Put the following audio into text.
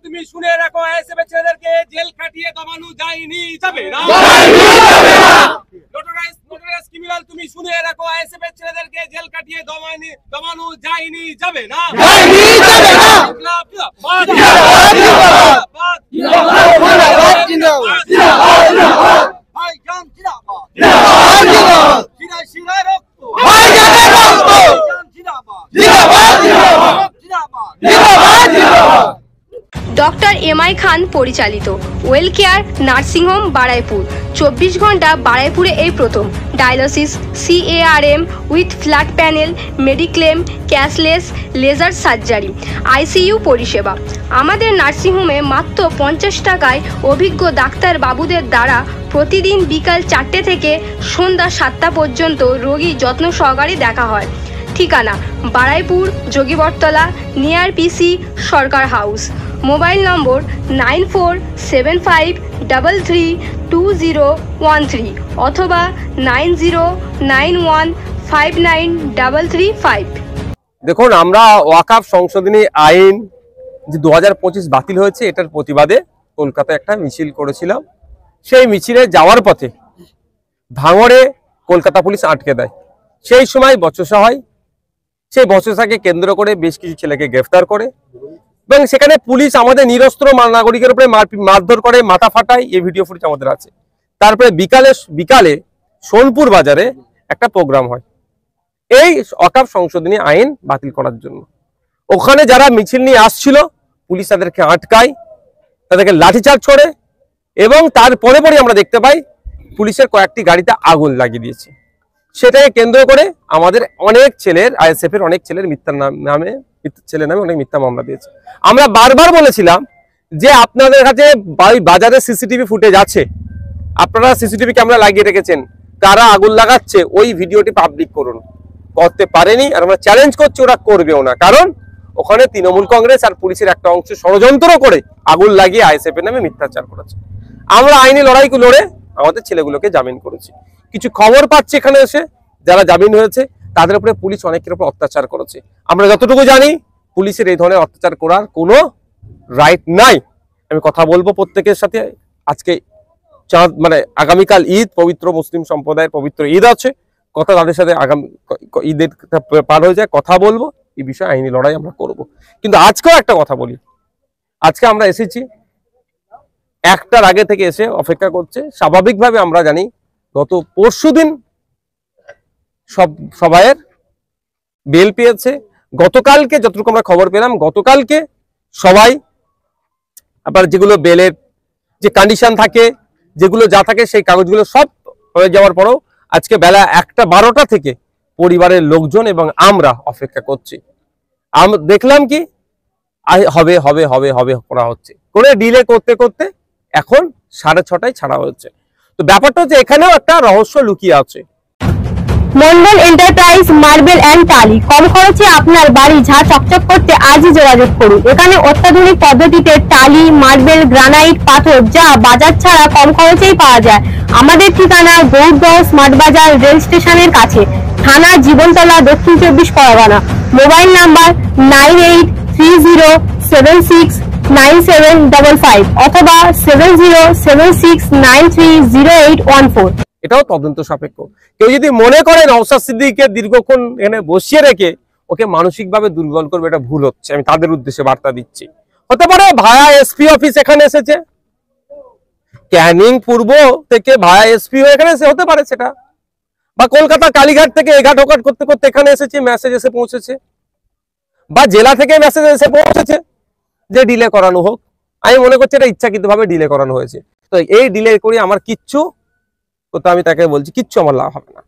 তুমি শুনে রাখো, আইএসএফ ছেলেদেরকে জেল খাটিয়ে দমানো যায়নি, যাবে না। তুমি শুনে রাখো, আইএসএফ ছেলেদেরকে জেল কাটিয়ে দমানো যায়নি, যাবে না। ডক্টর এমআই খান পরিচালিত ওয়েল কেয়ার নার্সিংহোম বারাইপুর। 24 ঘন্টা বারাইপুরে এই প্রথম। Dialysis, CARM with flat panel, mediclaim, cashless, laser surgery, ICU পরিষেবা। আমাদের নার্সিংহোমে মাত্র 50 টাকায় অভিজ্ঞ ডাক্তার বাবুদের দ্বারা প্রতিদিন বিকাল 4টে থেকে সন্ধ্যা 7টা পর্যন্ত রোগী যত্ন সহকারে দেখা হয়। ঠিকানা বারাইপুর, যোগীবরতলা, নিয়ার PC সরকার হাউস। মোবাইল নম্বর 9475332013 অথবা 9091593335। দেখুন, আমরা ওয়াকফ সংশোধনী আইন যে 2025 বাতিল হয়েছে, এটার প্রতিবাদে কলকাতায় একটা মিছিল করেছিলাম। সেই মিছিলে যাওয়ার পথে ভাঙড়ে কলকাতা পুলিশ আটকে দেয়। সেই সময় বচসা হয়। সেই বচসাকে কেন্দ্র করে বেশ কিছু ছেলেকে গ্রেফতার করে এবং সেখানে পুলিশ আমাদের নিরস্ত্র নাগরিকের উপরে মারধর করে, মাথা ফাটায়। এই ভিডিও ফুটেজ আমাদের আছে। তারপরে বিকালে সোনপুর বাজারে একটা প্রোগ্রাম হয় এই ওয়াকফ সংশোধনী আইন বাতিল করার জন্য। ওখানে যারা মিছিল নিয়ে আসছিল, পুলিশ তাদেরকে আটকায়, তাদেরকে লাঠিচার্জ করে এবং তারপরে আমরা দেখতে পাই পুলিশের কয়েকটি গাড়িতে আগুন লাগিয়ে দিয়েছে। সেটাকে কেন্দ্র করে আমাদের অনেক ছেলের, আইএসএফ এর অনেক ছেলের নামে অনেক মিথ্যা মামলা দিয়েছে। আমরা বারবার বলেছিলাম যে আপনাদের কাছে বাজারে সিসিটিভি ফুটেজ আছে, আপনারা সিসিটিভি ক্যামেরা লাগিয়ে রেখেছেন, কারা আগুন লাগাচ্ছে ওই ভিডিওটি পাবলিক করুন। করতে পারেনি, আর আমরা চ্যালেঞ্জ করছি ওরা করবেও না। কারণ ওখানে তৃণমূল কংগ্রেস আর পুলিশের একটা অংশ ষড়যন্ত্র করে আগুন লাগিয়ে আইএসএফ এর নামে মিথ্যাচার করেছে। আমরা আইনি লড়াই লড়ে আমাদের ছেলেগুলোকে জামিন করেছি। কিছু খবর পাচ্ছি এখানে এসে যারা জামিন হয়েছে তাদের উপরে পুলিশ অনেকের উপর অত্যাচার করেছে। আমরা যতটুকু জানি পুলিশের এই ধরনের অত্যাচার করার কোনো রাইট নাই। আমি কথা বলবো প্রত্যেকের সাথে। আজকে আগামীকাল ঈদ, পবিত্র মুসলিম সম্প্রদায়ের পবিত্র ঈদ আছে। কথা তাদের সাথে আগামী ঈদের পার হয়ে যায়, কথা বলবো এই বিষয়ে, আইনি লড়াই আমরা করব। কিন্তু আজকেও একটা কথা বলি, আজকে আমরা এসেছি 1টার আগে থেকে এসে অপেক্ষা করছে। স্বাভাবিকভাবে আমরা জানি গত পরশুদিন সবাইয়ের বেল পেয়েছে। গতকালকে যতটুকু আমরা খবর পেলাম, গতকালকে সবাই আবার যেগুলো বেলের যে কন্ডিশন থাকে, যেগুলো যা থাকে সেই কাগজগুলো সব হয়ে যাওয়ার পরেও আজকে বেলা 1:12 থেকে পরিবারের লোকজন এবং আমরা অপেক্ষা করছি। দেখলাম কি হবে হবে হবে হবে করা হচ্ছে, করে ডিলে করতে করতে এখন 6:30টায় ছাড়া হচ্ছে। তো ব্যাপারটা হচ্ছে এখানেও একটা রহস্য লুকিয়ে আছে। মন্ডল এন্টারপ্রাইজ মার্বেল অ্যান্ড টালি। কম খরচে আপনার বাড়ি ঝা চকচক করতে আজই যোগাযোগ করুন। এখানে অত্যাধুনিক পদ্ধতিতে টালি, মার্বেল, গ্রানাইট, পাথর যা বাজার ছাড়া কম খরচেই পাওয়া যায়। আমাদের ঠিকানা গৌড়দহ স্মার্ট বাজার রেল স্টেশনের কাছে, থানা জীবনতলা, দক্ষিণ 24 পরগনা। মোবাইল নাম্বার 9830769755 অথবা 7076930814। এটাও তদন্ত সাপেক্ষ। কেউ যদি মনে করেন নওশাদ সিদ্দিকীকে দীর্ঘক্ষণ এখানে বসিয়ে রেখে ওকে মানসিকভাবে দুর্বল করবে, এটা ভুল হচ্ছে। আমি তাদের উদ্দেশ্যে বার্তা দিচ্ছি। হতে পারে ভায়া SP অফিস এখানে এসেছে, ক্যানিং পূর্ব থেকে ভায়া SP এখানে এসে হতে পারে সেটা, বা কলকাতা কালীঘাট থেকে এঘাট ওঘাট করতে করতে এখানে এসেছে, মেসেজ এসে পৌঁছেছে, বা জেলা থেকে মেসেজ এসে পৌঁছেছে যে ডিলে করানো হোক। আমি মনে করছি এটা ইচ্ছাকৃতভাবে ডিলে করানো হয়েছে। তো এই ডিলে করে আমার কিচ্ছু, তো আমি তাকে বলছি কিচ্ছু আমার লাভ হবে না।